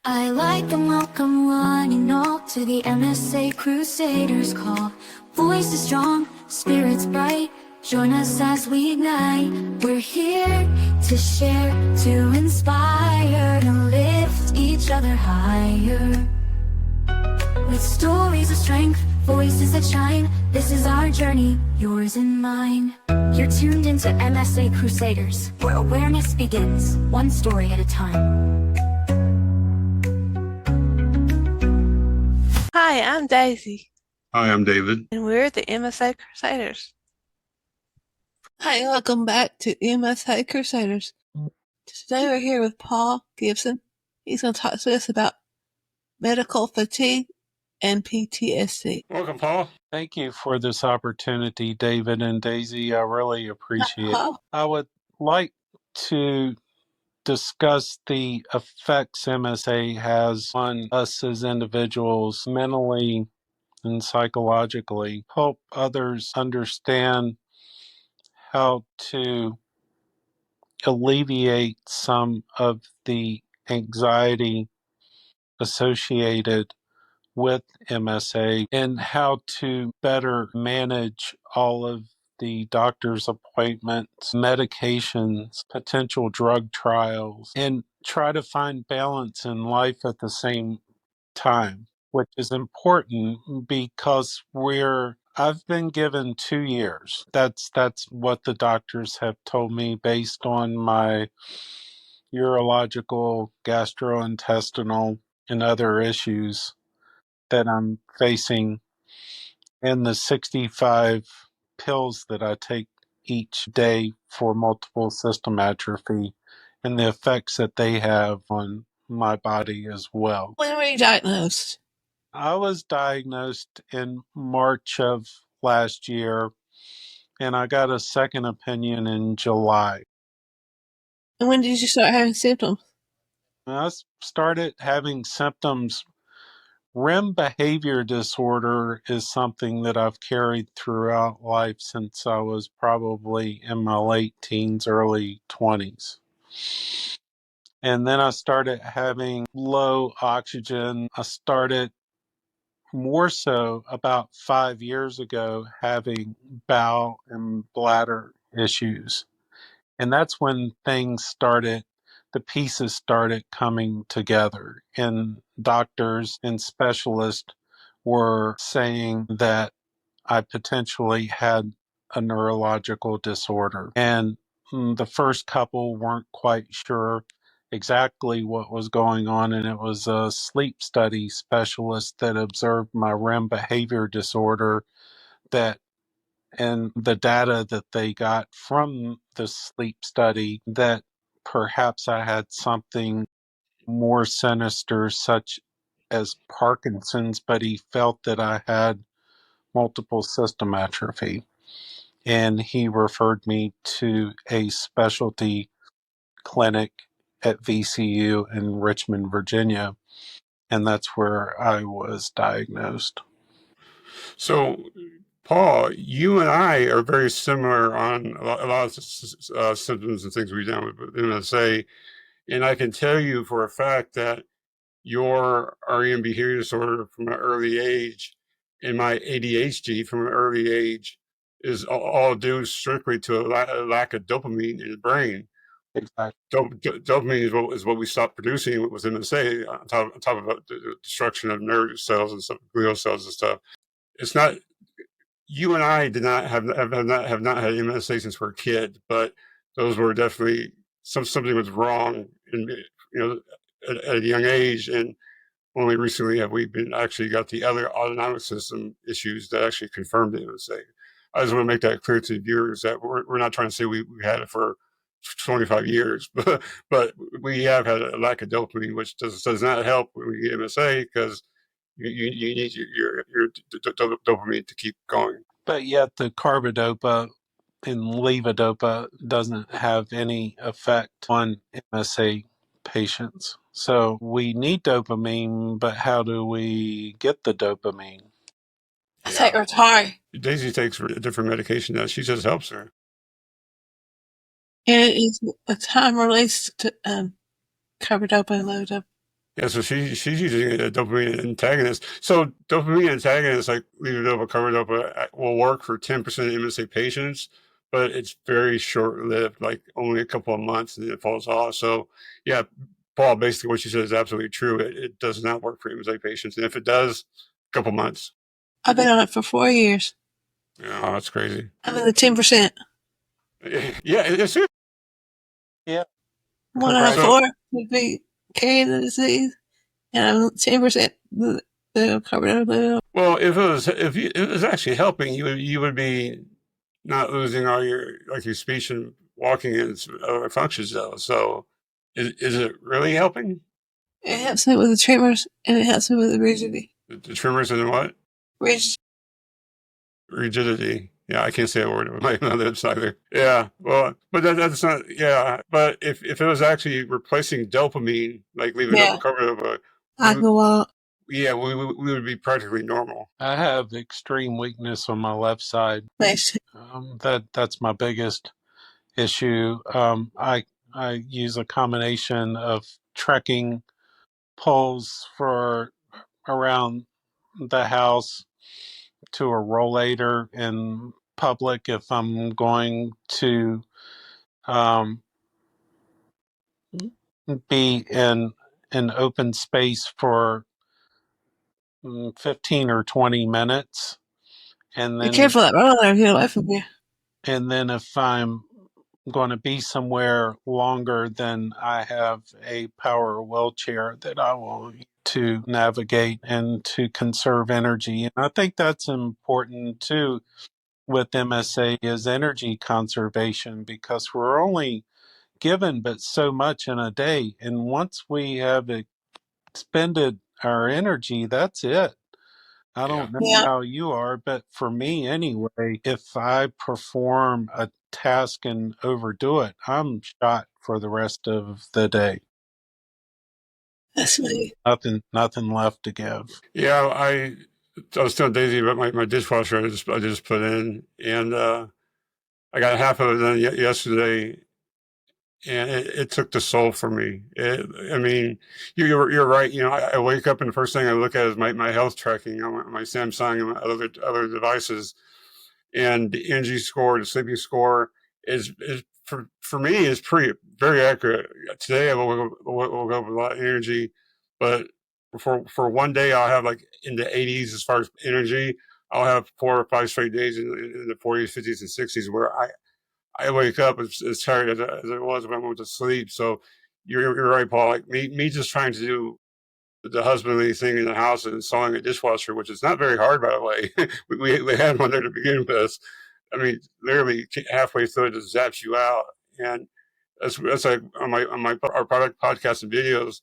I like and welcome one and all to the MSA Crusaders call. Voices strong, spirits bright, join us as we ignite. We're here to share, to inspire, to lift each other higher. With stories of strength, voices that shine, this is our journey, yours and mine. You're tuned into MSA Crusaders, where awareness begins, one story at a time. Hi, I'm Daisy, Hi, I'm David. and we're the MSA Crusaders. Hi, welcome back to MSA Crusaders. Today we're here with Paul Gibson. He's going to talk to us about medical fatigue and PTSD. Welcome, Paul. Thank you for this opportunity, David and Daisy. I really appreciate it. Paul? I would like to discuss the effects MSA has on us as individuals, mentally and psychologically, help others understand how to alleviate some of the anxiety associated with MSA and how to better manage all of the doctor's appointments, medications, potential drug trials, and try to find balance in life at the same time, which is important because I've been given 2 years. That's what the doctors have told me based on my urological, gastrointestinal, and other issues that I'm facing, and the 65 pills that I take each day for multiple system atrophy and the effects that they have on my body as well. When were you diagnosed? I was diagnosed in March of last year, and I got a second opinion in July. And when did you start having symptoms? I started having symptoms. REM behavior disorder is something that I've carried throughout life since I was probably in my late teens, early 20s. And then I started having low oxygen. I started more so about 5 years ago having bowel and bladder issues. And that's when the pieces started coming together. And doctors and specialists were saying that I potentially had a neurological disorder. And the first couple weren't quite sure exactly what was going on. And it was a sleep study specialist that observed my REM behavior disorder that and the data that they got from the sleep study that perhaps I had something more sinister, such as Parkinson's, but he felt that I had multiple system atrophy. And he referred me to a specialty clinic at VCU in Richmond, Virginia. And that's where I was diagnosed. So, Paul, you and I are very similar on a lot of symptoms and things we've done with MSA. And I can tell you for a fact that your REM behavior disorder from an early age and my ADHD from an early age is all due strictly to a lack of dopamine in the brain. Exactly. Dopamine is what we stopped producing with MSA on top of the destruction of nerve cells and stuff, glial cells and stuff. It's not. You and I did not have not had MSA since we're a kid, but those were definitely something was wrong in at a young age, and only recently have we been actually got the other autonomic system issues that actually confirmed it. I just want to make that clear to the viewers that we're not trying to say we had it for 25 years, but we have had a lack of dopamine, which does not help when we get MSA because you need your dopamine to keep going. But yet the carbidopa and levodopa doesn't have any effect on MSA patients. So we need dopamine, but how do we get the dopamine? I take Retard. Daisy takes a different medication that she just helps her. And it is a time release to carbidopa and levodopa. Yeah, so she's using a dopamine antagonist. So dopamine antagonists like levodopa, carbidopa will work for 10% of MSA patients, but it's very short lived, like only a couple of months, and then it falls off. So yeah, Paul, basically what you said is absolutely true. It does not work for MSA patients, and if it does, a couple months. I've been on it for 4 years. Yeah, that's crazy. I'm in the 10%. Yeah, it's true. Yeah. 1 out of 4 Congrats. would be carrying the disease, and I'm 10% the carbidopa. Well, if it was actually helping, you would be not losing all your speech and walking and other functions though. So is it really helping? It helps me with the tremors, and it helps me with the rigidity. The tremors and what? Rigidity. Yeah, I can't say a word with my lips either. Yeah, well, but that's not. Yeah, but if it was actually replacing dopamine, like leaving Yeah. up carbidopa, I go walk. yeah, we would be practically normal. I have extreme weakness on my left side. Nice. That's my biggest issue. I use a combination of trekking poles for around the house to a rollator in public if I'm going to be in an open space for 15 or 20 minutes. And Be then, careful that roller get away from you. and then if I'm going to be somewhere longer, then I have a power wheelchair that I will use to navigate and to conserve energy. And I think that's important too with MSA is energy conservation, because we're only given but so much in a day. And once we have expended our energy, that's it. I don't know Yeah. how you are, but for me anyway, if I perform a task and overdo it, I'm shot for the rest of the day. That's me. Nothing left to give. Yeah, I was telling Daisy about my dishwasher. I just put in, and I got half of it done yesterday, and it took the soul from me. I mean, you're right. You know, I wake up and the first thing I look at is my health tracking on my Samsung and my other devices, and the energy score, the sleeping score is for me is pretty very accurate. Today I woke up with a lot of energy, but for one day I'll have like in the 80s as far as energy. I'll have 4 or 5 straight days in the 40s, 50s, and 60s where I wake up as tired as I was when I went to sleep. So you're right, Paul. Like me just trying to do the husbandly thing in the house and installing a dishwasher, which is not very hard, by the way. we had one there to begin with. I mean, literally halfway through it just zaps you out, and that's like on my our product podcasts and videos.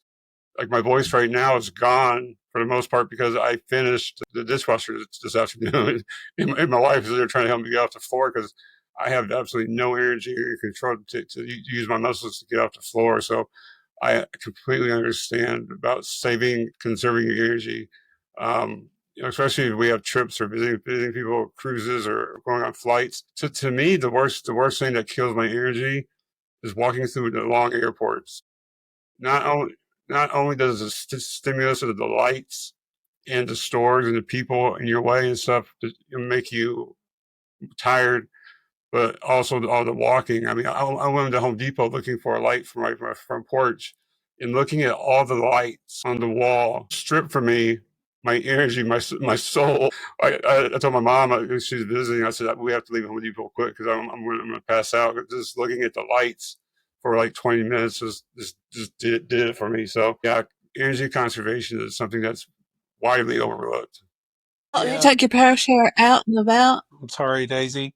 Like my voice right now is gone for the most part because I finished the dishwasher this afternoon. And my wife is there trying to help me get off the floor because I have absolutely no energy or control to use my muscles to get off the floor. So I completely understand about conserving your energy. Especially if we have trips or visiting people, cruises, or going on flights. So to me, the worst thing that kills my energy is walking through the long airports. Not only not only does the stimulus of the lights and the stores and the people in your way and stuff make you tired, but also all the walking. I mean, I went to Home Depot looking for a light for my front porch, and looking at all the lights on the wall stripped from me my energy, my soul. I told my mom she was visiting. I said we have to leave Home Depot quick because I'm going to pass out. Just looking at the lights for like 20 minutes just did it for me. So yeah, energy conservation is something that's widely overlooked. Oh, you take your power share out and about? I'm sorry, Daisy.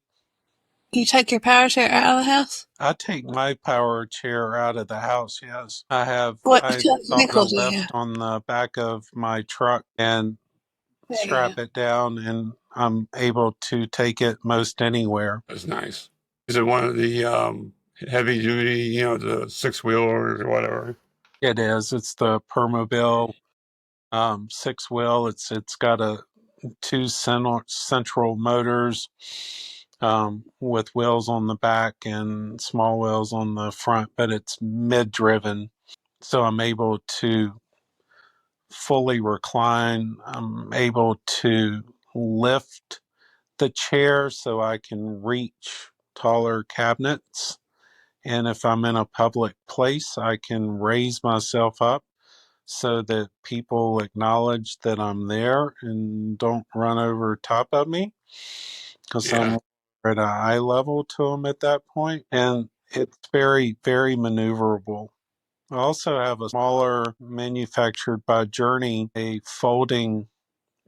You take your power share out of the house? I take my power chair out of the house, yes. I What installed a vehicles do you have? lift on the back of my truck and There you strap go. it down, and I'm able to take it most anywhere. That's nice. Is it one of the heavy duty, the 6-wheelers or whatever? It is. It's the Permobil 6-wheel. It's got two central motors with wheels on the back and small wheels on the front, but it's mid-driven, so I'm able to fully recline. I'm able to lift the chair so I can reach taller cabinets. And if I'm in a public place, I can raise myself up so that people acknowledge that I'm there and don't run over top of me, because Yeah. I'm at an eye level to them at that point. And it's very, very maneuverable. I also have a smaller, manufactured by Journey, a folding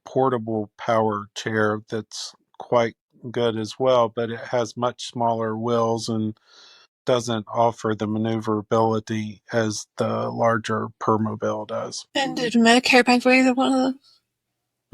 portable power chair that's quite good as well, but it has much smaller wheels and doesn't offer the maneuverability as the larger Permobil does. And did Medicare pay for either one of those?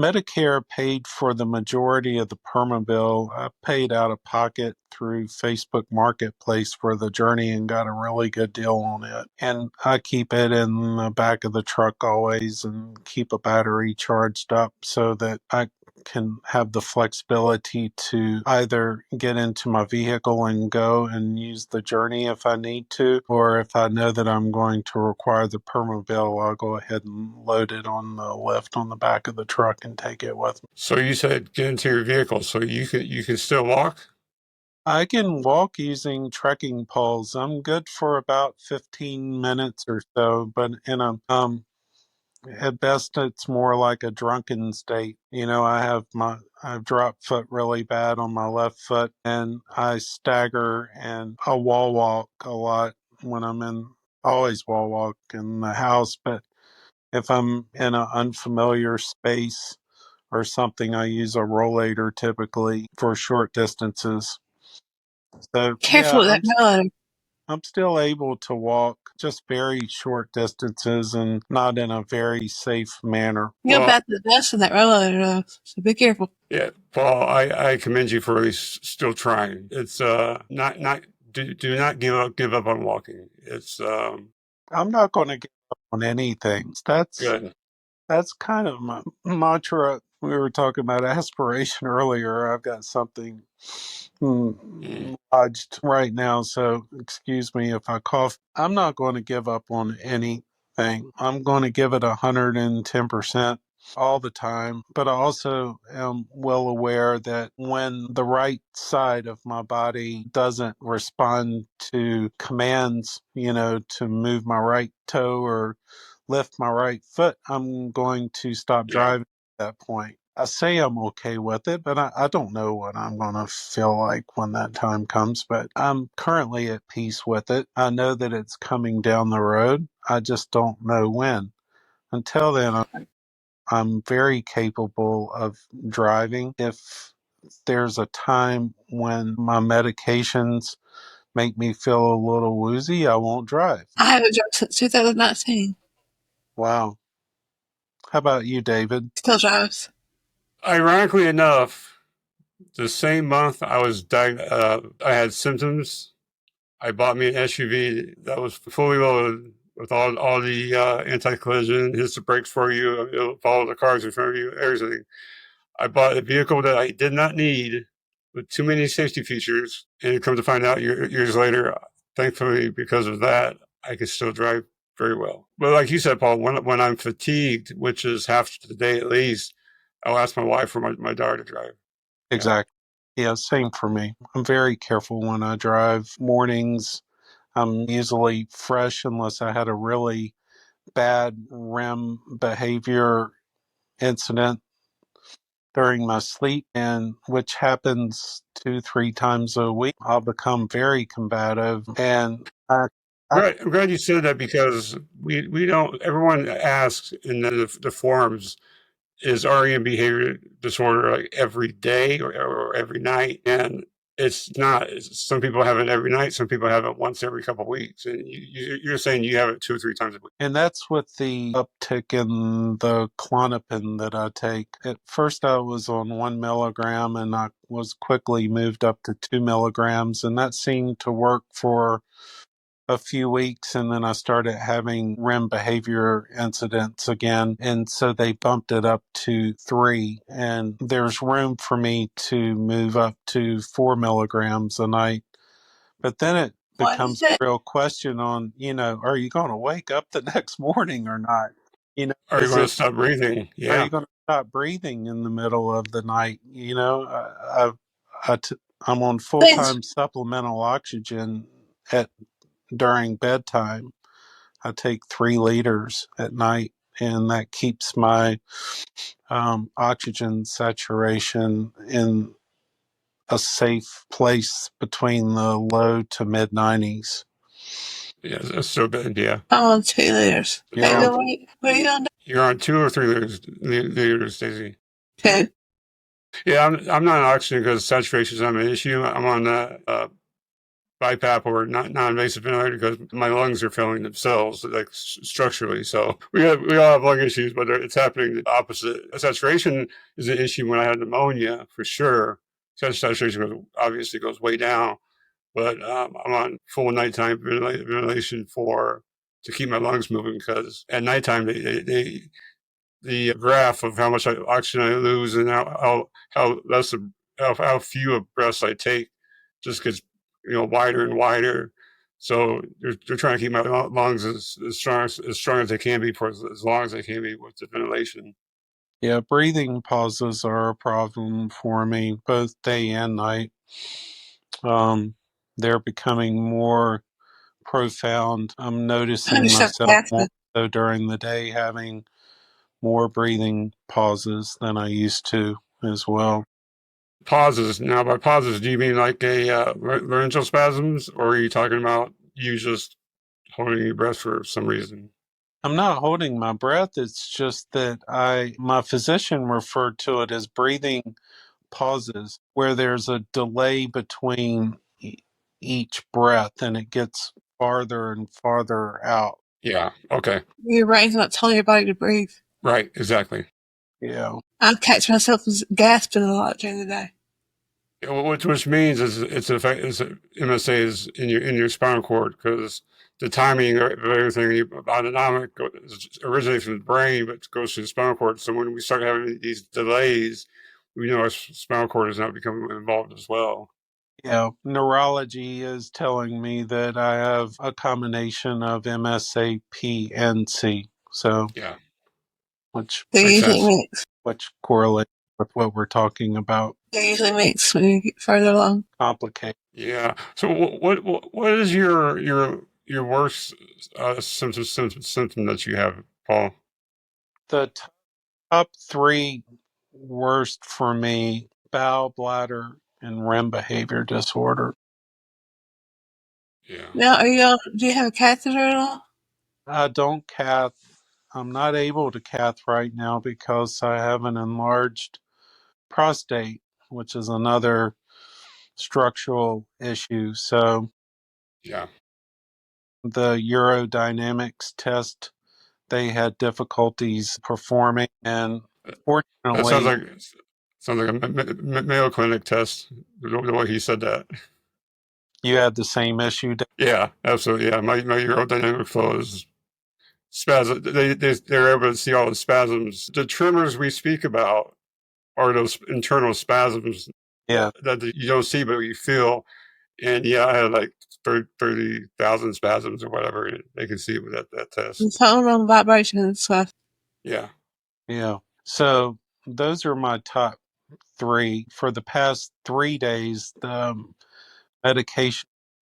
Medicare paid for the majority of the Permobil. I paid out of pocket through Facebook Marketplace for the Journey and got a really good deal on it. And I keep it in the back of the truck always and keep a battery charged up so that I can have the flexibility to either get into my vehicle and go and use the Journey if I need to, or if I know that I'm going to require the Permobil, I'll go ahead and load it on the lift on the back of the truck and take it with me. So you said get into your vehicle, so you can still walk? I can walk using trekking poles. I'm good for about 15 minutes or so, but in a at best, it's more like a drunken state. I've dropped foot really bad on my left foot, and I stagger and I wall walk a lot when always wall walk in the house. But if I'm in an unfamiliar space or something, I use a rollator typically for short distances. So Careful yeah, with that roller. I'm still able to walk just very short distances and not in a very safe manner. You'll Well, bat the dust in that roller, though, so be careful. yeah, Paul, I commend you for at least still trying. It's not do not give up on walking. It's I'm not going to give up on anything. good. That's kind of my mantra. We were talking about aspiration earlier. I've got something lodged right now, so excuse me if I cough. I'm not going to give up on anything. I'm going to give it 110% all the time. But I also am well aware that when the right side of my body doesn't respond to commands, to move my right toe or lift my right foot, I'm going to stop Yeah. driving at that point. I say I'm okay with it, but I don't know what I'm going to feel like when that time comes. But I'm currently at peace with it. I know that it's coming down the road. I just don't know when. Until then, I'm very capable of driving. If there's a time when my medications make me feel a little woozy, I won't drive. I haven't drunk since 2019. Wow. How about you, David? Still drives. Ironically enough, the same month I was I had symptoms. I bought me an SUV that was fully loaded with all the anti-collision, hits the brakes for you, it'll follow the cars in front of you, everything. I bought a vehicle that I did not need with too many safety features, and it comes to find out years later, thankfully, because of that, I can still drive very well. But like you said, Paul, when I'm fatigued, which is half the day at least, I'll ask my wife or my daughter to drive. Exactly. Yeah, same for me. I'm very careful when I drive. Mornings, I'm usually fresh unless I had a really bad REM behavior incident during my sleep, and which happens 2-3 times a week. I'll become very combative, and I'm glad you said that because we don't. Everyone asks in the forums, is REM behavior disorder like every day or every night? And it's not. Some people have it every night. Some people have it once every couple of weeks. And you're saying you have it 2 or 3 times a week. And that's with the uptick in the Klonopin that I take. At first, I was on 1 milligram, and I was quickly moved up to 2 milligrams, and that seemed to work for a few weeks. And then I started having REM behavior incidents again, and so they bumped it up to 3. And there's room for me to move up to 4 milligrams a night. But then it becomes a real question on, are you going to wake up the next morning or not? You know, Are you is going to it? stop breathing? Are Yeah. you going to stop breathing in the middle of the night? You know, I'm on full Thanks. time supplemental oxygen at during bedtime. I take 3 liters at night, and that keeps my oxygen saturation in a safe place between the low to mid 90s. Yeah, that's so bad. Yeah. I'm on 2 liters. You're on. What are you on? You're on 2 or 3 liters, Daisy. 2. Yeah, I'm not on oxygen because saturation is not an issue. I'm on BiPAP or non-invasive ventilator because my lungs are failing themselves, like structurally. So we all have lung issues, but it's happening the opposite. Saturation is an issue when I had pneumonia for sure. Saturation obviously goes way down, but I'm on full nighttime ventilation to keep my lungs moving because at nighttime the graph of how much oxygen I lose and how less of, how few of breaths I take just gets wider and wider. So they're trying to keep my lungs as strong as they can be for as long as they can be with the ventilation. Yeah, breathing pauses are a problem for me, both day and night. They're becoming more profound. I'm noticing You're so myself more passive. so during the day having more breathing pauses than I used to as well. Pauses. Now, by pauses, do you mean like a laryngeal spasms, or are you talking about you just holding your breath for some reason? I'm not holding my breath. It's just that my physician referred to it as breathing pauses, where there's a delay between each breath and it gets farther and farther out. Yeah. Okay. Your brain's not telling your body to breathe. Right. Exactly. Yeah. I catch myself gasping a lot during the day. Which means it's MSA is in your spinal cord because the timing of everything autonomic originates from the brain but goes to the spinal cord. So when we start having these delays, we know our spinal cord is now becoming involved as well. Yeah. Neurology is telling me that I have a combination of MSA, P, and C. So, Yeah, which They makes usually sense. mix. which correlates with what we're talking about. They usually mix when you get further along. Complicated. Yeah. So what is your worst symptom that you have, Paul? The top 3 worst for me: bowel, bladder, and REM behavior disorder. Yeah. Now, do you have a catheter at all? I don't cath. I'm not able to cath right now because I have an enlarged prostate, which is another structural issue. So Yeah. the urodynamics test, they had difficulties performing, and That fortunately, sounds like a Mayo Clinic test. The way he said that. you had the same issue. Yeah, absolutely. Yeah, my aerodynamic flow is spasm. They're able to see all the spasms. The tremors we speak about are those internal spasms Yeah, that you don't see but you feel. And yeah, I had like 30,000 spasms or whatever. They can see with that test. The phone on vibration and stuff. Yeah, yeah. So those are my top 3. For the past 3 days, the medication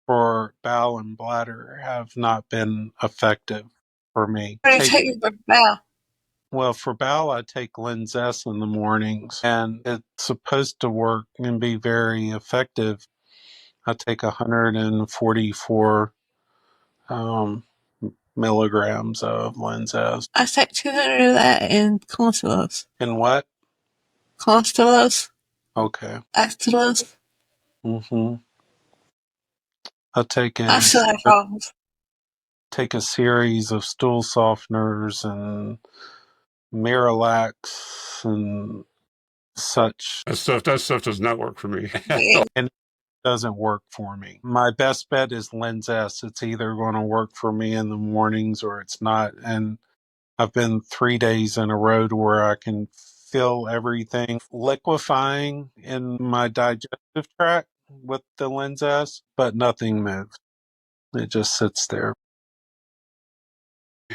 for bowel and bladder have not been effective for me. What do you take your bowel? Well, for bowel, I take Linzess in the mornings, and it's supposed to work and be very effective. I take 144 um, milligrams of Linzess. I take 200 of that in Constellos. And what? Constellos? Okay. Actylos? Mm-hmm. I I still have problems. take a series of stool softeners and Miralax and such, that stuff does not work for me. and it doesn't work for me. My best bet is Linzess. It's either going to work for me in the mornings or it's not. And I've been 3 days in a row to where I can feel everything liquefying in my digestive tract with the Linzess, but nothing moves. It just sits there.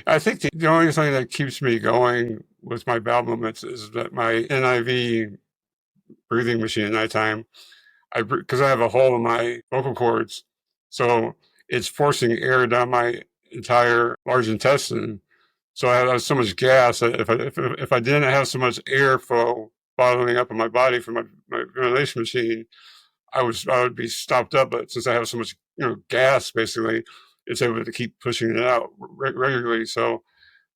I think the only thing that keeps me going with my bowel movements is that my NIV breathing machine at nighttime, because I have a hole in my vocal cords, so it's forcing air down my entire large intestine. So I have so much gas that if I didn't have so much airflow bottling up in my body from my ventilation machine, I would be stopped up. But since I have so much gas, basically, it's able to keep pushing it out regularly. So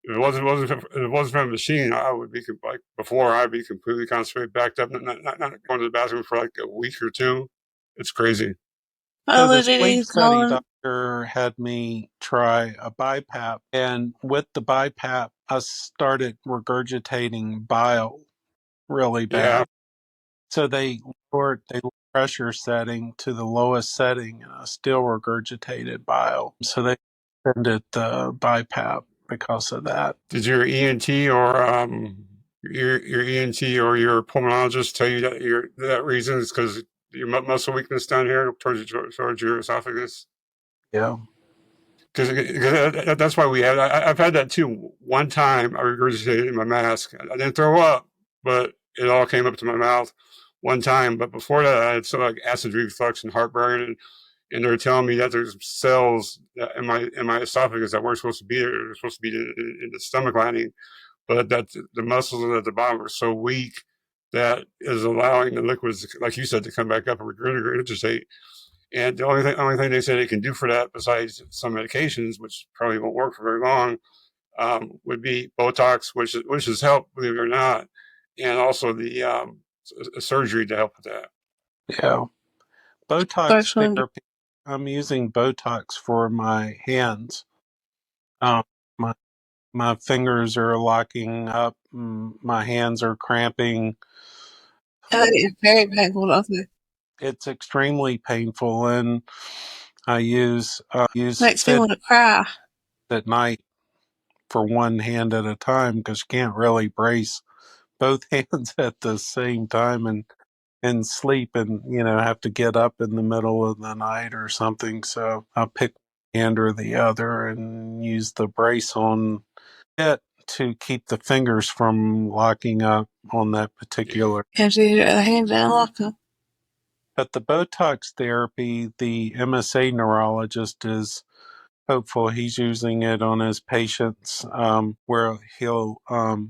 if it wasn't from the machine, I would be like before. I'd be completely constipated, backed up, not going to the bathroom for like a week or two. It's crazy. So Oh, the the sleep DD's study calling. doctor had me try a BiPAP, and with the BiPAP, I started regurgitating bile really Yeah. bad. So they lowered the pressure setting to the lowest setting, and I still regurgitated bile. So they ended the BiPAP because of that. Did your ENT or your ENT or your pulmonologist tell you that that reason is because your muscle weakness down here towards your esophagus? Yeah. Because that's why I've had that too. One time I regurgitated in my mask. I didn't throw up, but it all came up to my mouth one time. But before that, I had some like acid reflux and heartburn, and they were telling me that there's cells in my esophagus that weren't supposed to be there. They're supposed to be in the stomach lining, but that the muscles at the bottom are so weak that is allowing the liquids, like you said, to come back up and regurgitate. And the only thing they say they can do for that, besides some medications, which probably won't work for very long, would be Botox, which has helped, believe it or not, and also the surgery to help with that. Yeah. Botox First one. therapy. I'm using Botox for my hands. Um, my my fingers are locking up. My hands are cramping. It's very painful, don't it? It's extremely painful, and I use Makes me Fed want to cry. at night for one hand at a time because you can't really brace both hands at the same time and sleep, and have to get up in the middle of the night or something. So I pick one hand or the other and use the brace on it to keep the fingers from locking up on that particular. And so you got the hand down, lock them. But the Botox therapy, the MSA neurologist is hopeful. He's using it on his patients, where he'll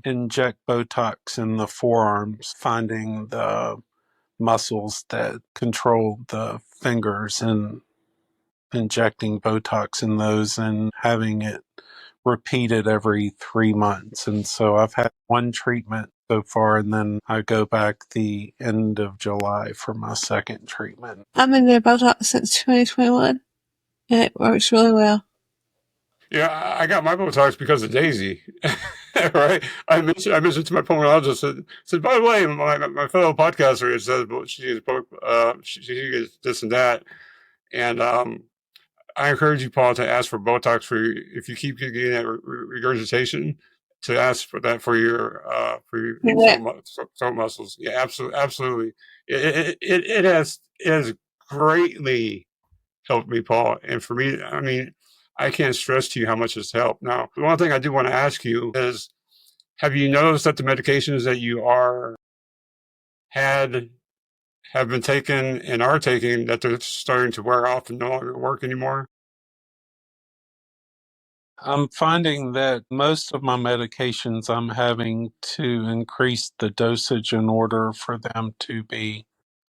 inject Botox in the forearms, finding the muscles that control the fingers and injecting Botox in those and having it repeated every 3 months. And so I've had one treatment so far, and then I go back the end of July for my second treatment. I've been doing Botox since 2021, and it works really well. Yeah, I got my Botox because of Daisy, right? I mentioned to my pulmonologist, said by the way, my fellow podcaster has said she gets this and that, and I encourage you, Paul, to ask for Botox if you keep getting that regurgitation, to ask for that for your Yeah. throat muscles. Yeah, absolutely, absolutely. It has greatly helped me, Paul, and for me, I mean, I can't stress to you how much it's helped. Now, the one thing I do want to ask you is, have you noticed that the medications that you had have been taken and are taking, that they're starting to wear off and no longer work anymore? I'm finding that most of my medications, I'm having to increase the dosage in order for them to be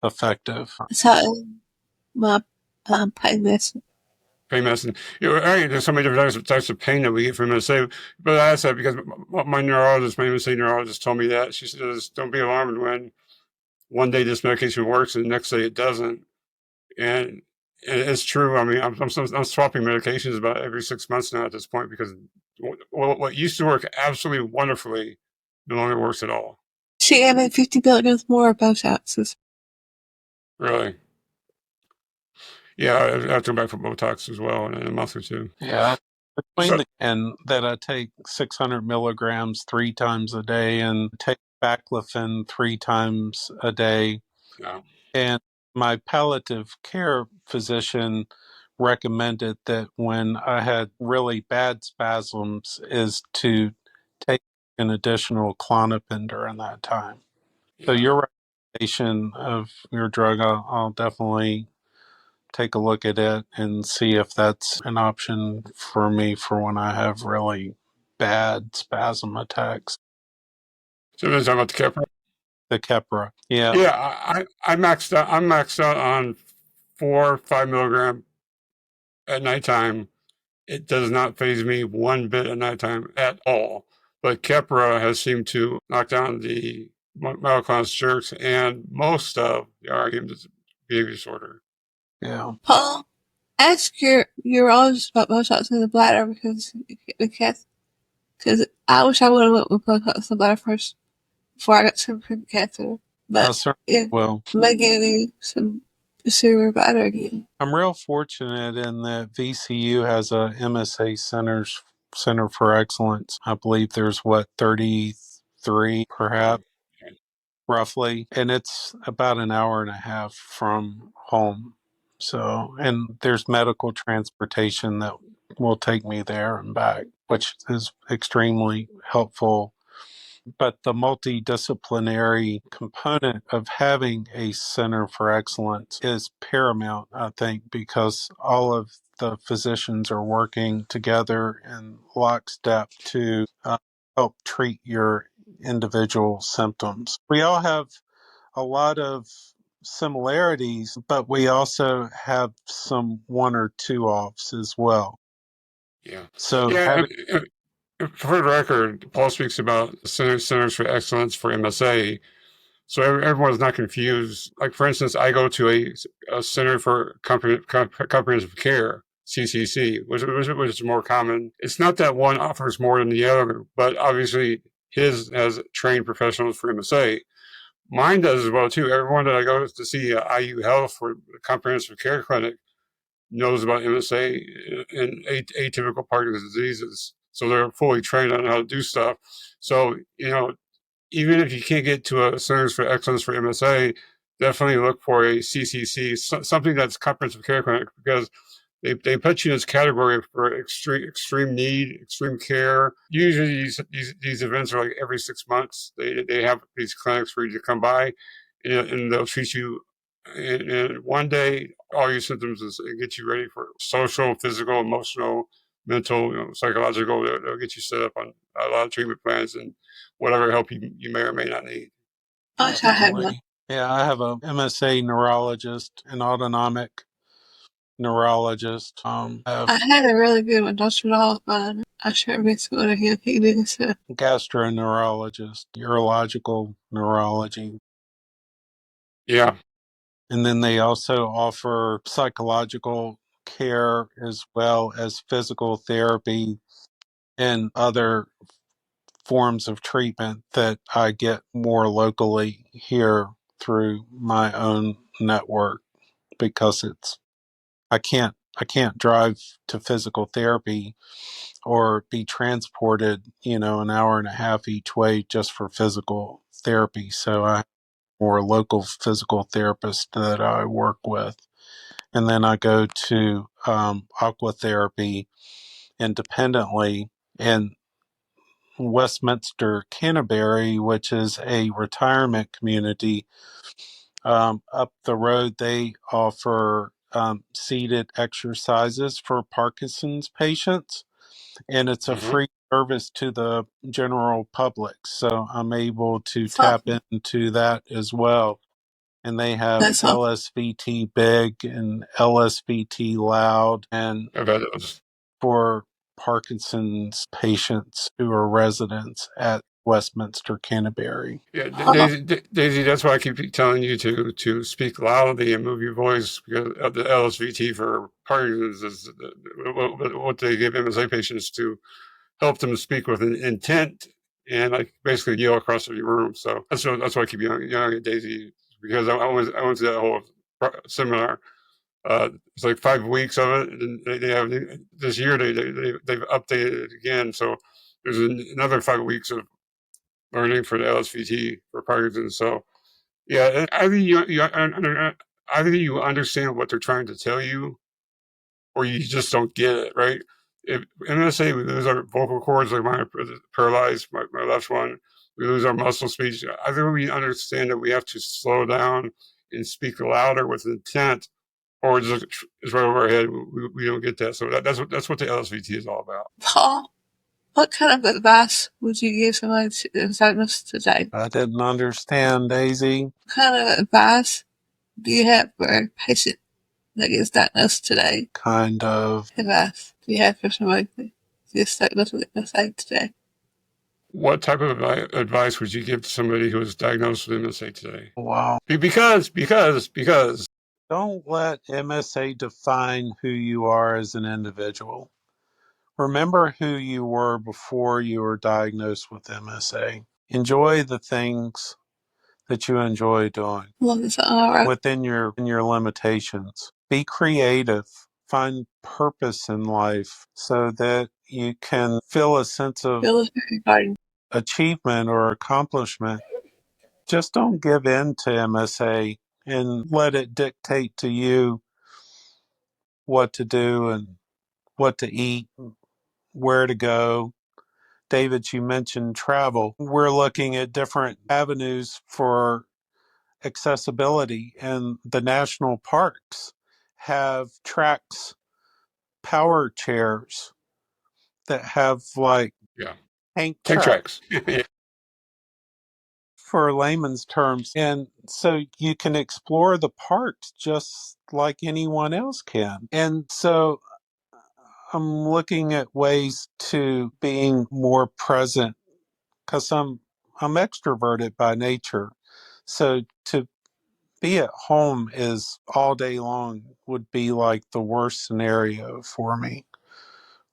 effective. So my pain medicine. Pain medicine. There's so many different types of pain that we get from MSA. But I asked that because my MSA neurologist told me that. She says, don't be alarmed when one day this medication works and the next day it doesn't. And it's true. I mean, I'm swapping medications about every 6 months now at this point, because what used to work absolutely wonderfully no longer works at all. She gave me 50 milligrams more Botoxes. Really. Yeah, I have to go back for Botox as well in a month or two. Yeah. So, And that I take 600 milligrams 3 times a day and take baclofen 3 times a day. yeah. And my palliative care physician recommended that when I had really bad spasms is to take an additional Klonopin during that time. So Yeah. your recommendation of your drug, I'll definitely take a look at it and see if that's an option for me for when I have really bad spasm attacks. So you're talking about the Keppra? The Keppra. Yeah. Yeah, I maxed out. I'm maxed out on 4 or 5 milligram at nighttime. It does not phase me one bit at nighttime at all. But Keppra has seemed to knock down the myoclonus jerks and most of the REM behavior disorder. Yeah. Paul, ask your urologist about Botox in the bladder because I wish I would have went with Botox in the bladder first before I got some catheter. I But certainly yeah, will. may give me some sewer bladder again. I'm real fortunate in that VCU has a MSA Center for Excellence. I believe there's 33 perhaps roughly, and it's about an hour and a half from home. So, and there's medical transportation that will take me there and back, which is extremely helpful. But the multidisciplinary component of having a center for excellence is paramount, I think, because all of the physicians are working together in lockstep to help treat your individual symptoms. We all have a lot of similarities, but we also have some one or two offs as well. Yeah. So Yeah. having For the record, Paul speaks about Centers for Excellence for MSA. So everyone's not confused. Like, for instance, I go to a Center for Comprehensive Care, CCC, which is more common. It's not that one offers more than the other, but obviously his has trained professionals for MSA. Mine does as well, too. Everyone that I go to see IU Health for the Comprehensive Care Clinic knows about MSA and atypical Parkinson's diseases. So they're fully trained on how to do stuff. So, even if you can't get to a Centers for Excellence for MSA, definitely look for a CCC, something that's comprehensive care clinic, because they put you in this category for extreme need, extreme care. Usually these events are like every 6 months. They have these clinics for you to come by, and they'll treat you in one day, all your symptoms, and get you ready for social, physical, emotional, mental, psychological. They'll get you set up on a lot of treatment plans and whatever help you may or may not need. I wish I had one. Yeah, I have a MSA neurologist, an autonomic neurologist. I had a really good one, Dr. Law, but I sure miss going to him. He did so. Gastroenterologist, urological neurology. Yeah. And then they also offer psychological care as well as physical therapy and other forms of treatment that I get more locally here through my own network because I can't drive to physical therapy or be transported, an hour and a half each way just for physical therapy. So I have more local physical therapist that I work with. And then I go to aqua therapy independently in Westminster, Canterbury, which is a retirement community. Up the road, they offer seated exercises for Parkinson's patients, and it's a free service to the general public. So I'm able to tap into that as well. And they have That's all. LSVT Big and LSVT Loud, and I've had those. for Parkinson's patients who are residents at Westminster, Canterbury. Yeah, Daisy, that's why I keep telling you to speak loudly and move your voice, because of the LSVT for Parkinson's is what they give MSA patients to help them speak with an intent and like basically yell across the room. So that's why I keep yelling at Daisy, because I went to that whole seminar. It's like 5 weeks of it, and they have this year they've updated it again. So there's another 5 weeks of learning for the LSVT for Parkinson's. So yeah, either you understand what they're trying to tell you, or you just don't get it, right? If MSA, we lose our vocal cords, like mine paralyzed, my left one, we lose our muscle speech. I think we understand that we have to slow down and speak louder with intent, or it's right over our head. We don't get that. So that's what the LSVT is all about. Paul, what kind of advice would you give somebody diagnosed today? I didn't understand, Daisy. What kind of advice do you have for a patient that gets diagnosed today? Kind of advice do you have for somebody that gets diagnosed with MSA today? What type of advice would you give to somebody who is diagnosed with MSA today? wow. Because Don't let MSA define who you are as an individual. Remember who you were before you were diagnosed with MSA. Enjoy the things that you enjoy doing within your limitations. Be creative. Find purpose in life so that you can feel a sense of achievement or accomplishment. Just don't give in to MSA and let it dictate to you what to do and what to eat, where to go. David, you mentioned travel. We're looking at different avenues for accessibility, and the national parks have tracks, power chairs that have like tank tracks for layman's terms. And so you can explore the parks just like anyone else can. And so I'm looking at ways to being more present because I'm extroverted by nature. So to be at home is all day long would be like the worst scenario for me.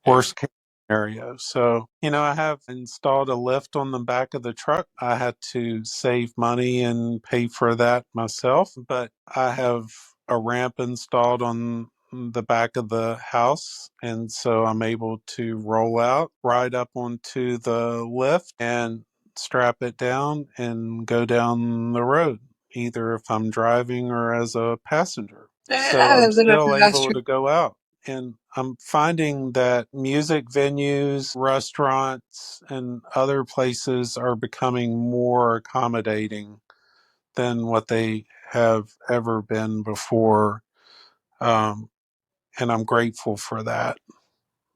Worst case scenario. So, I have installed a lift on the back of the truck. I had to save money and pay for that myself, but I have a ramp installed on the back of the house. And so I'm able to roll out, ride up onto the lift and strap it down and go down the road, either if I'm driving or as a passenger. So I'm still able to go out. And I'm finding that music venues, restaurants, and other places are becoming more accommodating than what they have ever been before. And I'm grateful for that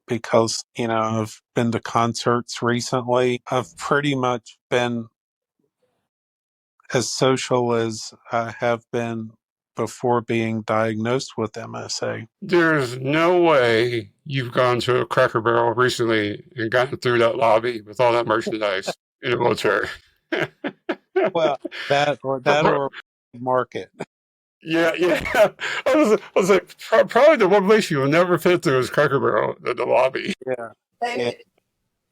because, I've been to concerts recently. I've pretty much been as social as I have been before being diagnosed with MSA. There's no way you've gone to a Cracker Barrel recently and gotten through that lobby with all that merchandise in a wheelchair. Well, that or market. Yeah. I was like, probably the one place you will never fit through is Cracker Barrel, the lobby. Yeah.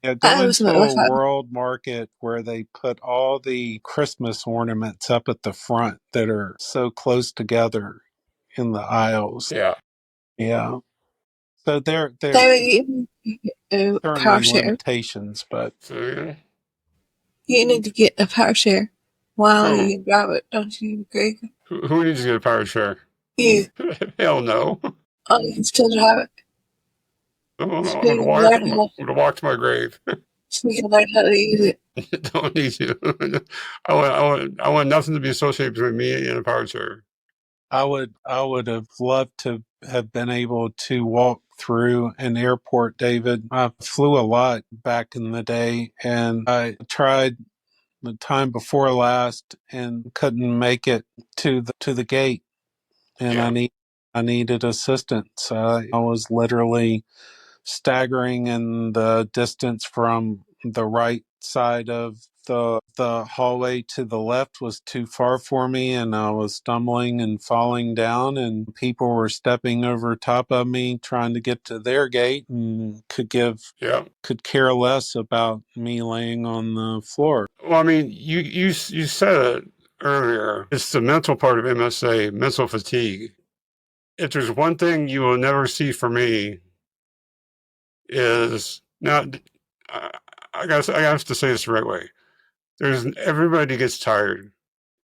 Yeah, go into a world market where they put all the Christmas ornaments up at the front that are so close together in the aisles. Yeah. So there certainly limitations, but you need to get a power share while you can drive it, don't you, Greg? Who needs to get a power share? You. Hell no. Oh, you can still drive it. I'm gonna walk to my grave. So you can learn how to use it. Don't need to. I want nothing to be associated between me and a power chair. I would have loved to have been able to walk through an airport, David. I flew a lot back in the day, and I tried the time before last and couldn't make it to the gate, and I needed assistance. I was literally staggering, and the distance from the right side of the hallway to the left was too far for me, and I was stumbling and falling down, and people were stepping over top of me trying to get to their gate and could care less about me laying on the floor. Well, I mean, you said it earlier. It's the mental part of MSA, mental fatigue. If there's one thing you will never see from me is not. I have to say this the right way. Everybody gets tired,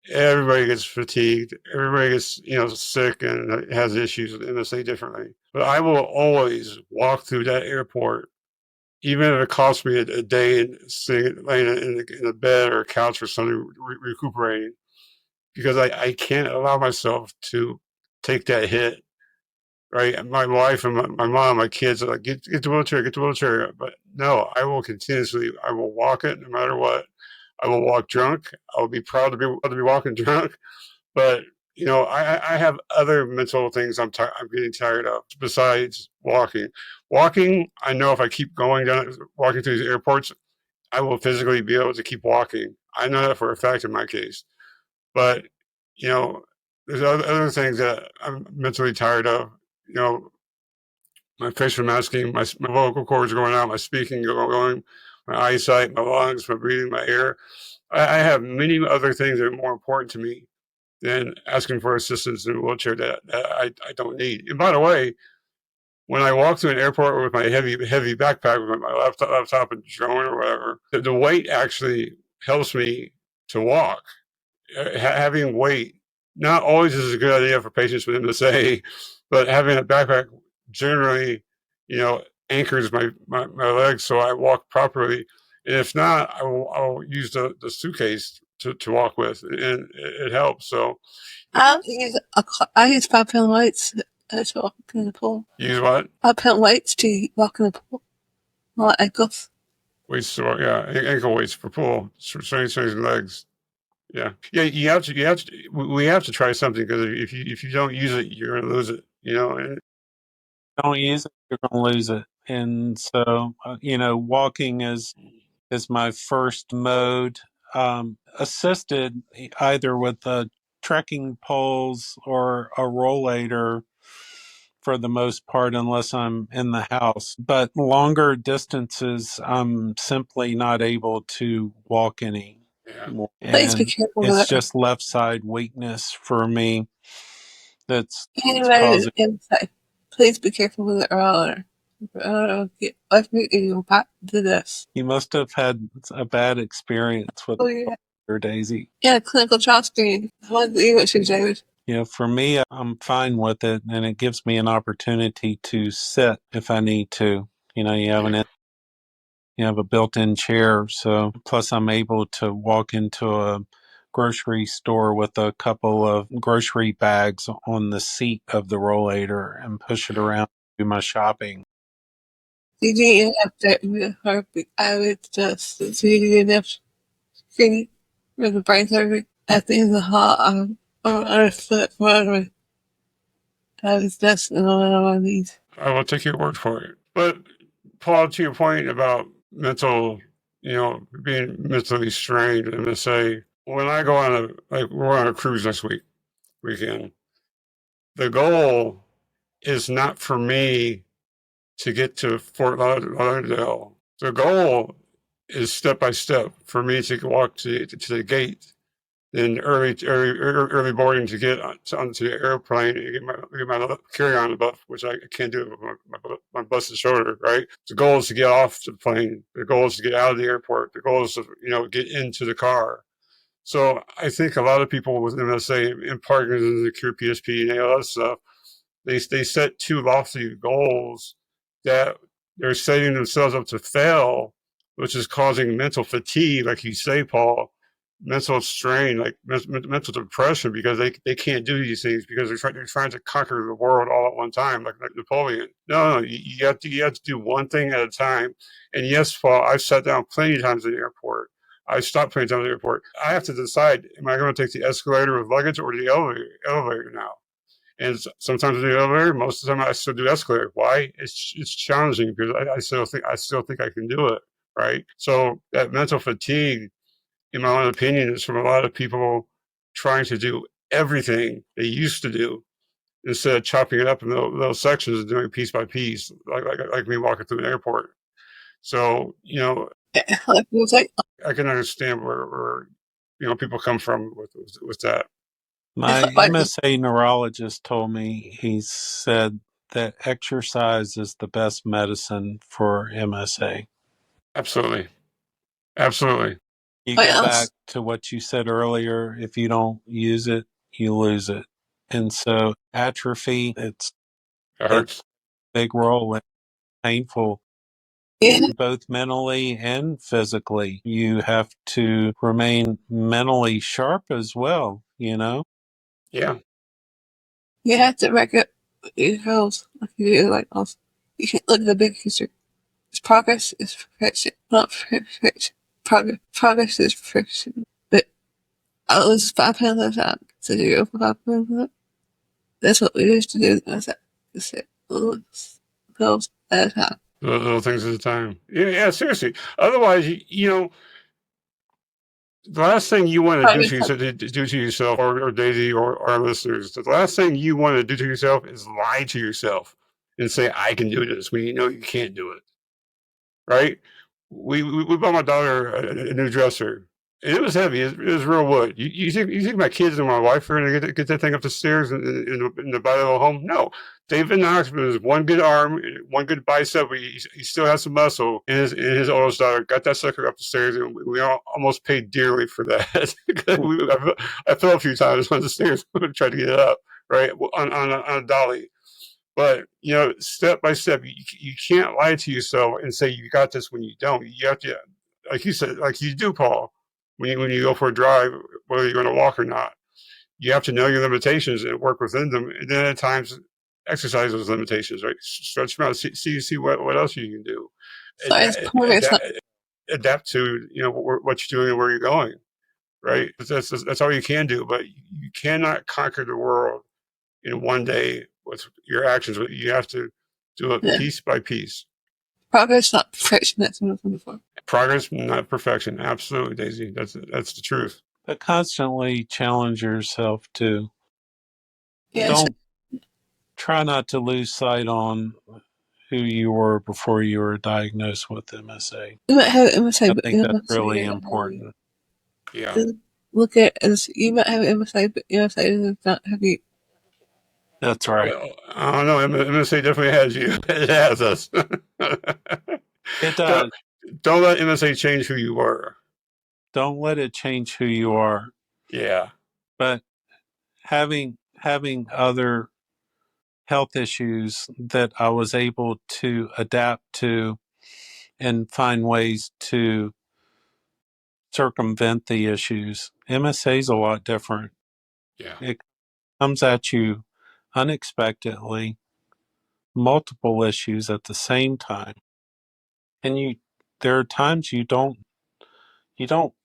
everybody gets fatigued. Everybody gets, sick and has issues with MSA differently. But I will always walk through that airport, even if it costs me a day and laying in a bed or a couch or something, recuperating, because I can't allow myself to take that hit. Right, my wife and my mom, my kids are like, get the wheelchair, get the wheelchair. But no, I will continuously, I will walk it no matter what. I will walk drunk. I will be proud to be walking drunk. But I have other mental things I'm getting tired of besides walking. Walking, I know if I keep walking through these airports, I will physically be able to keep walking. I know that for a fact in my case. But you know, there's other things that I'm mentally tired of. You know, my facial masking, my vocal cords going out, my speaking going, my eyesight, my lungs, my breathing, my air. I have many other things that are more important to me than asking for assistance in a wheelchair that I don't need. And by the way, when I walk through an airport with my heavy backpack with my laptop and drone or whatever, the weight actually helps me to walk. Having weight not always is a good idea for patients with MSA, but having a backpack generally, anchors my legs so I walk properly. And if not, I'll use the suitcase to walk with, and it helps. So I use 5 pound weights to walk in the pool. Use what? 5 pound weights to walk in the pool. My ankles. Weights, ankle weights for pool, strength and legs. Yeah. You have to. We have to try something, because if you don't use it, you're gonna lose it. And Don't use it, you're going to lose it. And so, walking is my first mode, assisted either with trekking poles or a rollator for the most part, unless I'm in the house. But longer distances, I'm simply not able to walk any. yeah. Please be And careful with it's it. just left side weakness for me that's Anybody causing. please be careful with it, or I'll get you back to this. You must have had a bad experience with Oh yeah. your Daisy. Yeah, clinical trial screen. I want to what you, David. Yeah, for me, I'm fine with it, and it gives me an opportunity to sit if I need to. You have a built-in chair, so plus I'm able to walk into a grocery store with a couple of grocery bags on the seat of the rollator and push it around to do my shopping. You didn't have to heartbeat. I would just so you didn't have screening for the brain surgery. At the end of the hall, on a foot forward. I was just on my knees. I will take your word for it. But Paul, to your point about mental, being mentally strained, and to say, when I go we're on a cruise next weekend, the goal is not for me to get to Fort Lauderdale. The goal is step by step for me to walk to the gate, then early boarding to get onto the airplane and get my carry-on buff, which I can't do with my busted shoulder, right? The goal is to get off the plane. The goal is to get out of the airport. The goal is to, get into the car. So I think a lot of people with MSA and Parkinson's and cure PSP and ALS stuff, they set too lofty goals that they're setting themselves up to fail, which is causing mental fatigue, like you say, Paul, mental strain, like mental depression, because they can't do these things because they're trying to conquer the world all at one time, like Napoleon. No, you have to do one thing at a time. And yes, Paul, I've sat down plenty of times at the airport. I stopped plenty of times at the airport. I have to decide: am I going to take the escalator with luggage or the elevator now? And sometimes I do elevator. Most of the time, I still do escalator. Why? It's challenging because I still think I can do it. Right. So that mental fatigue, in my own opinion, is from a lot of people trying to do everything they used to do instead of chopping it up in little sections and doing piece by piece, like me walking through an airport. So I can understand where people come from with that. My MSA neurologist told me, he said that exercise is the best medicine for MSA. Absolutely. Absolutely. You What go else? back to what you said earlier. If you don't use it, you lose it. And so atrophy, it It plays hurts. a big role in painful, Yeah. both mentally and physically. You have to remain mentally sharp as well, you know? Yeah. You have to record your goals like you do, like also. You can't look at the big picture. It's progress is perfection, not perfection. Progress is perfection. But I lose 5 pounds at a time. So you go for 5 pounds at a time. That's what we used to do. That's it. Just it. Goals at a time. Little things at a time. Yeah, seriously. Otherwise, the last thing you want to do to yourself, or Daisy, or our listeners, the last thing you want to do to yourself is lie to yourself and say, I can do this, when you know you can't do it. Right? We bought my daughter a new dresser. And it was heavy. It was real wood. You think my kids and my wife are going to get that thing up the stairs in the body of the home? No. David Knox with one good arm, one good bicep. He still has some muscle. And his oldest daughter got that sucker up the stairs, and we almost paid dearly for that. I fell a few times on the stairs trying to get it up, right, on a dolly. But step by step, you can't lie to yourself and say you got this when you don't. You have to, like you said, like you do, Paul, when you go for a drive, whether you're going to walk or not. You have to know your limitations and work within them, and then at times exercise those limitations. Right, stretch them out, see what else you can do. So it's progress. Adapt to what you're doing and where you're going. Right, that's all you can do. But you cannot conquer the world in one day with your actions. You have to do it piece by piece. Progress, not perfection. That's what I'm looking for. Progress, not perfection. Absolutely, Daisy. That's the truth. But constantly challenge yourself to Yeah, don't try not to lose sight on who you were before you were diagnosed with MSA. you might have MSA, I but think that's really important. Yeah. Look at it as you might have MSA, but MSA does not have you. That's right. Well, I don't know. MSA definitely has you. It has us. It does. Don't let MSA change who you were. Don't let it change who you are. Yeah. But having other health issues that I was able to adapt to and find ways to circumvent the issues. MSA is a lot different. Yeah. It comes at you unexpectedly, multiple issues at the same time. And there are times you don't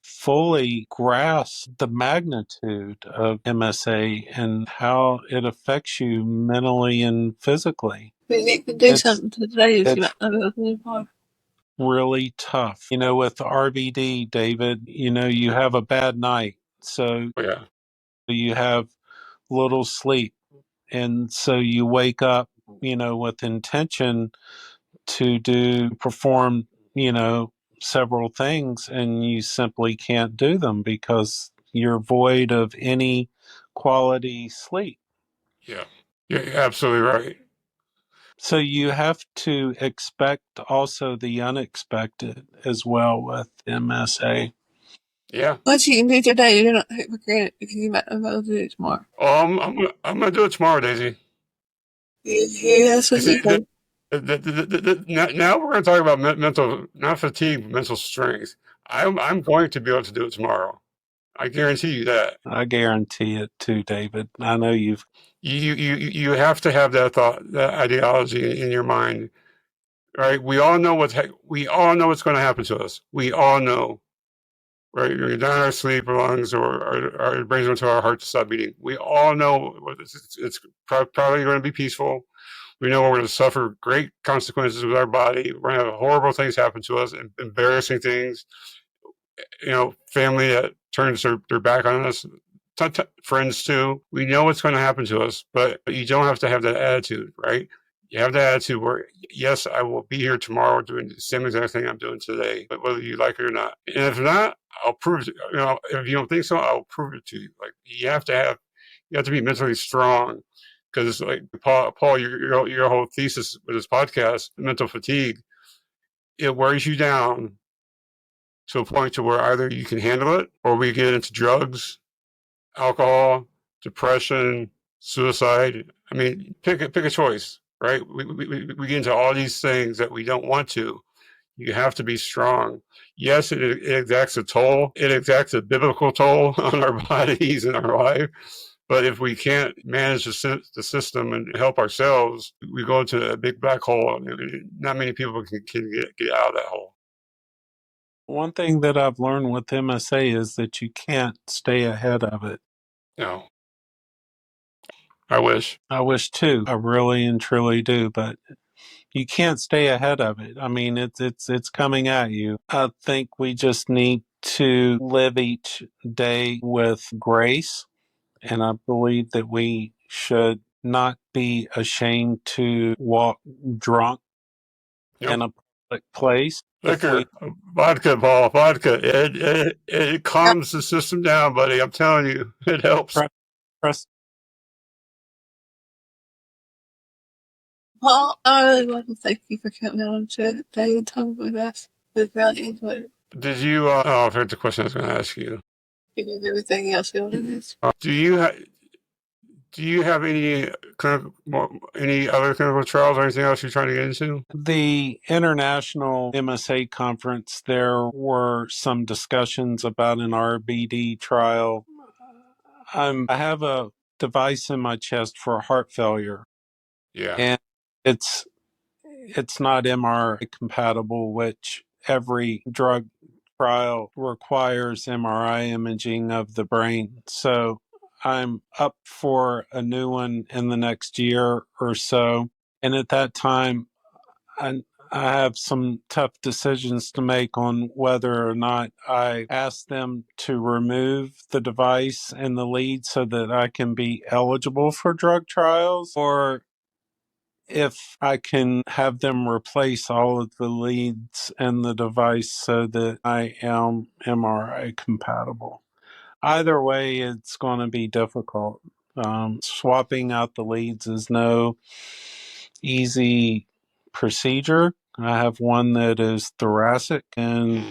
fully grasp the magnitude of MSA and how it affects you mentally and physically. You need to do something today. You might not be able to do tomorrow. Really tough. With RBD, David, you have a bad night. So Yeah. you have little sleep. And so you wake up, with intention to perform, several things, and you simply can't do them because you're void of any quality sleep. Yeah. You're absolutely right. So you have to expect also the unexpected as well with MSA. Yeah. What you can do today, you don't take for granted because you might not be able to do it tomorrow. Oh, I'm gonna do it tomorrow, Daisy. Yeah, that's what you think. Now we're going to talk about mental, not fatigue, but mental strength. I'm going to be able to do it tomorrow. I guarantee you that. I guarantee it too, David. I know You have to have that thought, that ideology in your mind, right? We all know what's going to happen to us. We all know, right? You're down our sleep, our lungs, or our brains into our heart to stop beating. We all know it's probably going to be peaceful. We know we're going to suffer great consequences with our body. We're going to have horrible things happen to us, and embarrassing things. Family that turns their back on us, friends too. We know what's going to happen to us, but you don't have to have that attitude, right? You have that attitude where, yes, I will be here tomorrow doing the same exact thing I'm doing today, but whether you like it or not. And if not, I'll prove it. If you don't think so, I'll prove it to you. Like you have to be mentally strong. Because like Paul, your whole thesis with this podcast, mental fatigue, it wears you down to a point to where either you can handle it or we get into drugs, alcohol, depression, suicide. I mean, pick a choice, right? We get into all these things that we don't want to. You have to be strong. Yes, it exacts a toll. It exacts a biblical toll on our bodies and our life. But if we can't manage the system and help ourselves, we go into a big black hole. Not many people can get out of that hole. One thing that I've learned with MSA is that you can't stay ahead of it. No. I wish. I wish too. I really and truly do, but you can't stay ahead of it. I mean, it's coming at you. I think we just need to live each day with grace, and I believe that we should not be ashamed to walk drunk Yep. in a public place. Liquor, vodka, Paul, vodka. It calms the system down, buddy. I'm telling you, it helps. Press. Paul, I really want to thank you for coming on today and talking with us. We really enjoyed it. Did you? I've heard the question I was going to ask you. You did everything else you wanted to. Do you have any other clinical trials or anything else you're trying to get into? The International MSA Conference, there were some discussions about an RBD trial. I have a device in my chest for heart failure. Yeah. And it's not MRI compatible, which every drug trial requires MRI imaging of the brain. So I'm up for a new one in the next year or so. And at that time, I have some tough decisions to make on whether or not I ask them to remove the device and the lead so that I can be eligible for drug trials, or if I can have them replace all of the leads and the device so that I am MRI compatible. Either way, it's going to be difficult. Swapping out the leads is no easy procedure. I have one that is thoracic, and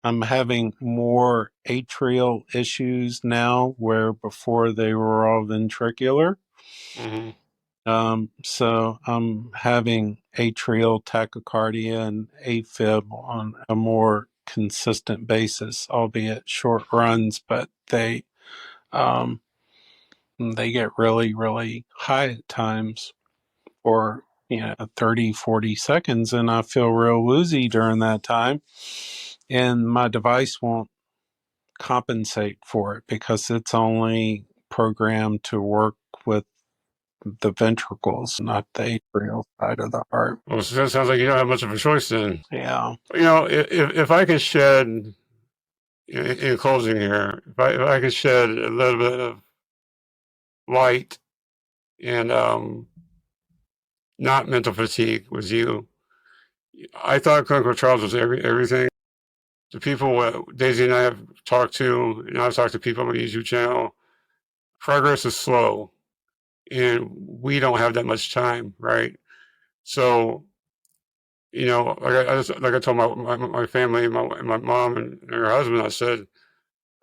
I'm having more atrial issues now where before they were all ventricular. Mm-hmm. So I'm having atrial tachycardia and AFib on a more consistent basis, albeit short runs, but they get really, really high at times for 30, 40 seconds, and I feel real woozy during that time. And my device won't compensate for it because it's only programmed to work with the ventricles, not the atrial side of the heart. Well, it sounds like you don't have much of a choice then. Yeah. If I could shed, in closing here, if I could shed a little bit of light and not mental fatigue with you, I thought clinical trials was everything. The people Daisy and I have talked to, and I've talked to people on my YouTube channel, progress is slow, and we don't have that much time, right? So, like I told my family, my mom and her husband, I said,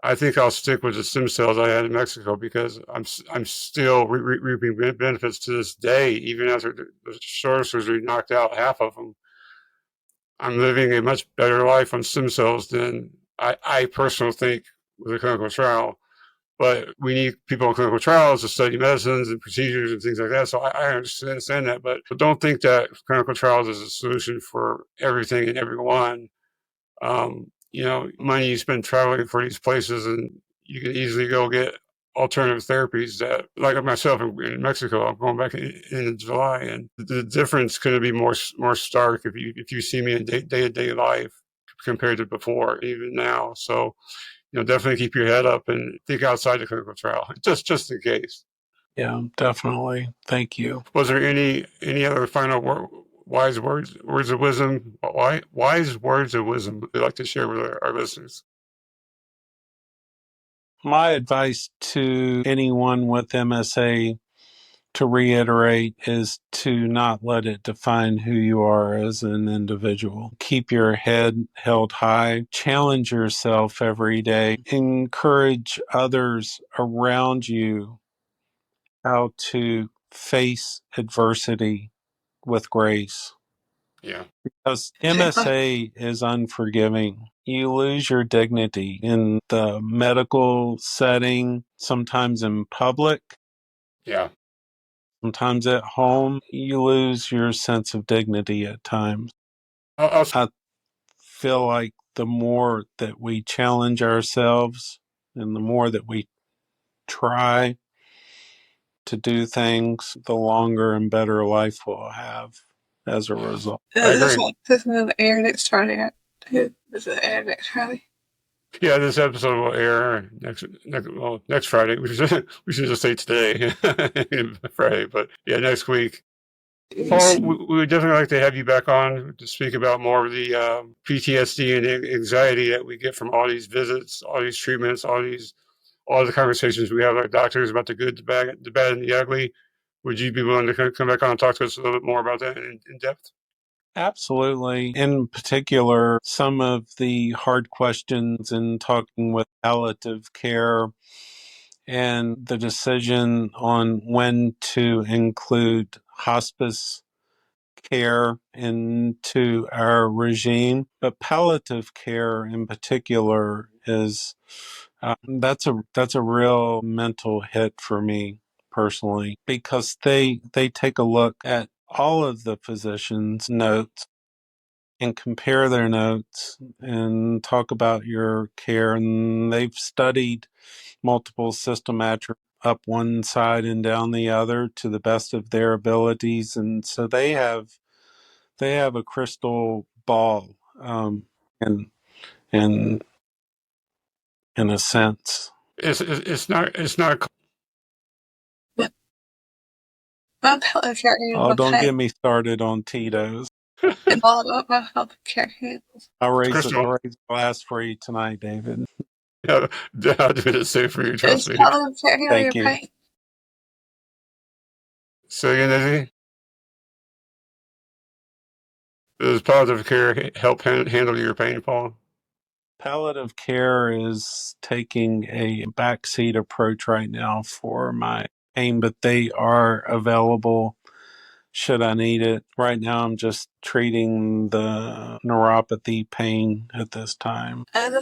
I think I'll stick with the stem cells I had in Mexico because I'm still reaping benefits to this day, even after the shoulder surgery knocked out half of them. I'm living a much better life on stem cells than I personally think with a clinical trial. But we need people in clinical trials to study medicines and procedures and things like that. So I understand that, but don't think that clinical trials is a solution for everything and everyone. Money you spend traveling for these places, and you can easily go get alternative therapies that, like myself in Mexico, I'm going back in July, and the difference could be more stark if you see me in day-to-day life compared to before, even now. So, definitely keep your head up and think outside the clinical trial, just in case. Yeah, definitely. Thank you. Was there any other final wise words of wisdom? Wise words of wisdom you'd like to share with our listeners? My advice to anyone with MSA to reiterate is to not let it define who you are as an individual. Keep your head held high, challenge yourself every day, encourage others around you how to face adversity with grace. Yeah. Because MSA is unforgiving. You lose your dignity in the medical setting, sometimes in public. Yeah. Sometimes at home, you lose your sense of dignity at times. I feel like the more that we challenge ourselves and the more that we try to do things, the longer and better life we'll have as a result. I agree. This is going to air next Friday. This will air next Friday. Yeah, this episode will air next Friday. We should just say today, Friday, but yeah, next week. Paul, we would definitely like to have you back on to speak about more of the PTSD and anxiety that we get from all these visits, all these treatments, all the conversations we have with our doctors about the good, the bad, and the ugly. Would you be willing to come back on and talk to us a little bit more about that in depth? Absolutely. In particular, some of the hard questions in talking with palliative care and the decision on when to include hospice care into our regime. But palliative care in particular is that's a real mental hit for me personally, because they take a look at all of the physicians' notes and compare their notes and talk about your care. And they've studied multiple symptomatry up one side and down the other to the best of their abilities. And so they have a crystal ball, in a sense. It's not. My palliative care Oh, don't get me started on Tito's. It's all about my health care handles. I'll raise a glass for you tonight, David. Yeah, I'll do the same for you, trust me. Palliative care handle your Thank you. pain. Say again, Izzy? Does palliative care help handle your pain, Paul? Palliative care is taking a backseat approach right now for my pain, but they are available should I need it. Right now, I'm just treating the neuropathy pain at this time. And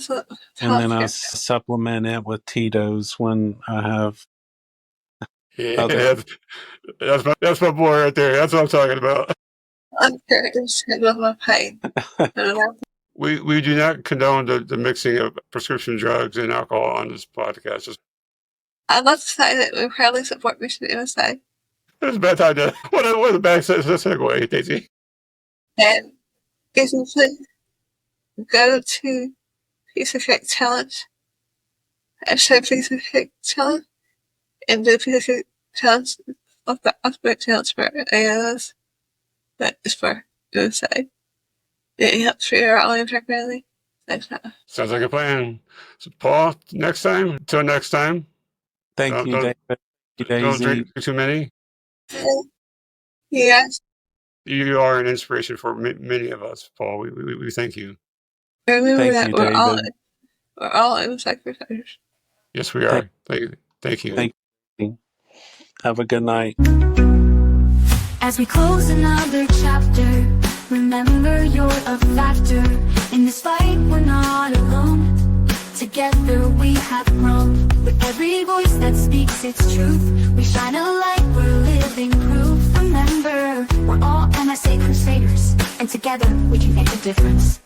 then I supplement it with Tito's when I have Yeah, that's my boy right there. That's what I'm talking about. I'm curious of my pain. We do not condone the mixing of prescription drugs and alcohol on this podcast. I'd like to say that we proudly support Mission MSA. It's a bad time to. What a bad segue, Daisy. And basically, go to Piece of Cake Challenge, Piece of Cake Challenge, and do Piece of Cake Challenge of the Ultimate Challenge for ALS. That is for USA. It helps for your all family. Sounds like a plan. So, Paul, until next time. Thank you, David. Don't drink too many. Yes. You are an inspiration for many of us, Paul. We thank you. Remember that we're all MSA Crusaders. Yes, we are. Thank you. Thank you. Have a good night. As we close another chapter, remember you're a factor. In this fight, we're not alone. Together we have grown. With every voice that speaks its truth, we shine a light, we're living proof. Remember, we're all MSA Crusaders, and together we can make a difference.